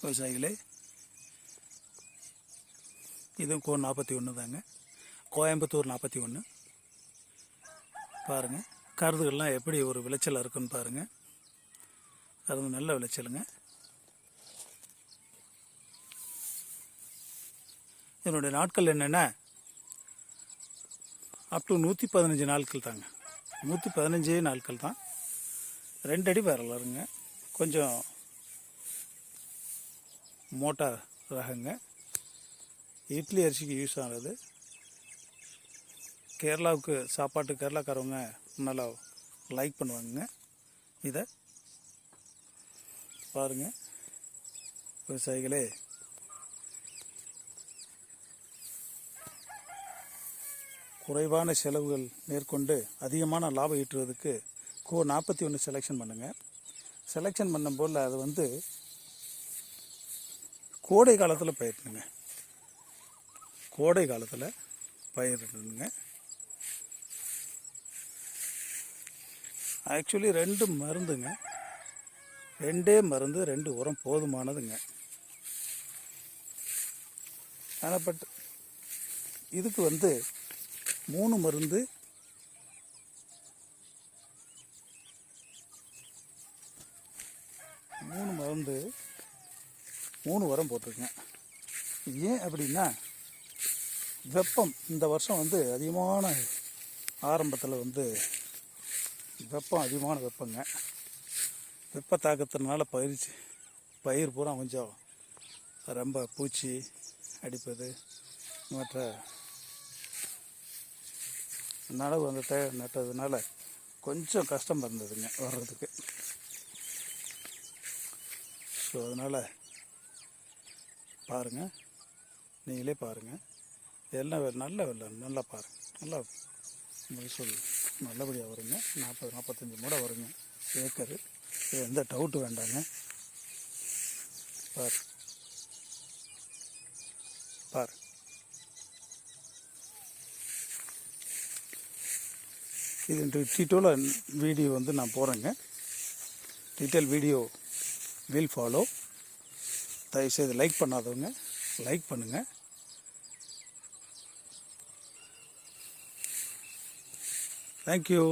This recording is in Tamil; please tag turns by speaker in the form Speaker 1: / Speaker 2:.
Speaker 1: விவசாயிகளே, இதுவும் கோ 41 தாங்க. கோயம்புத்தூர் 41. பாருங்கள் கருதுகள்லாம் எப்படி ஒரு விளைச்சல் இருக்குன்னு பாருங்கள். அது நல்ல விளைச்சலுங்க. என்னுடைய நாட்கள் என்னென்னா அப் டு 115 நாட்கள் தாங்க. 115 நாட்கள் தான். 2 அடி வரலாறுங்க. கொஞ்சம் மோட்டா ரகங்க. இட்லி அரிசிக்கு யூஸ் ஆகிறது. கேரளாவுக்கு சாப்பாட்டு கேரளாக்காரவங்க நல்லா லைக் பண்ணுவாங்க. இதை பாருங்கள் விவசாயிகளே. குறைவான செலவுகள் மேற்கொண்டு அதிகமான லாபம் ஈட்டுறதுக்கு கோ 41 செலெக்ஷன் பண்ணுங்கள். செலெக்ஷன் பண்ணும்போது அது கோடை காலத்தில் பயிரிடுங்க. கோடை காலத்தில் பயிரிடுங்க. ஆக்சுவலி 2 மருந்துங்க. 2 மருந்து 2 உரம் போதுமானதுங்க. ஆனால் பட் இதுக்கு 3 மருந்து 3 உரம் போட்டிருக்கேன். ஏன் அப்படின்னா வெப்பம் இந்த வருஷம் அதிகமான ஆரம்பத்தில் வெப்பம் அதிகமான வெப்பங்க. வெப்ப தாக்கத்தினால பயிர் பூரா கொஞ்சம் ரொம்ப பூச்சி அடிப்பது மற்ற நடவு நட்டதுனால கொஞ்சம் கஷ்டம் இருந்ததுங்க வர்றதுக்கு. ஸோ அதனால் பாருங்கள், நீங்களே பாருங்கள். எல்லாம் நல்லா பாருங்கள். நல்லா மகசூல் நல்லபடியாக வருங்க. 40-45 மூடை வருங்க ஏக்கரு. எந்த டவுட்டு வேண்டாங்க. பாரு இது டீட்டெயிலாக வீடியோ நான் போகிறேங்க. Detail video will follow. தயவுசெய்து லைக் பண்ணாதவங்க லைக் பண்ணுங்கள். தேங்க்யூ.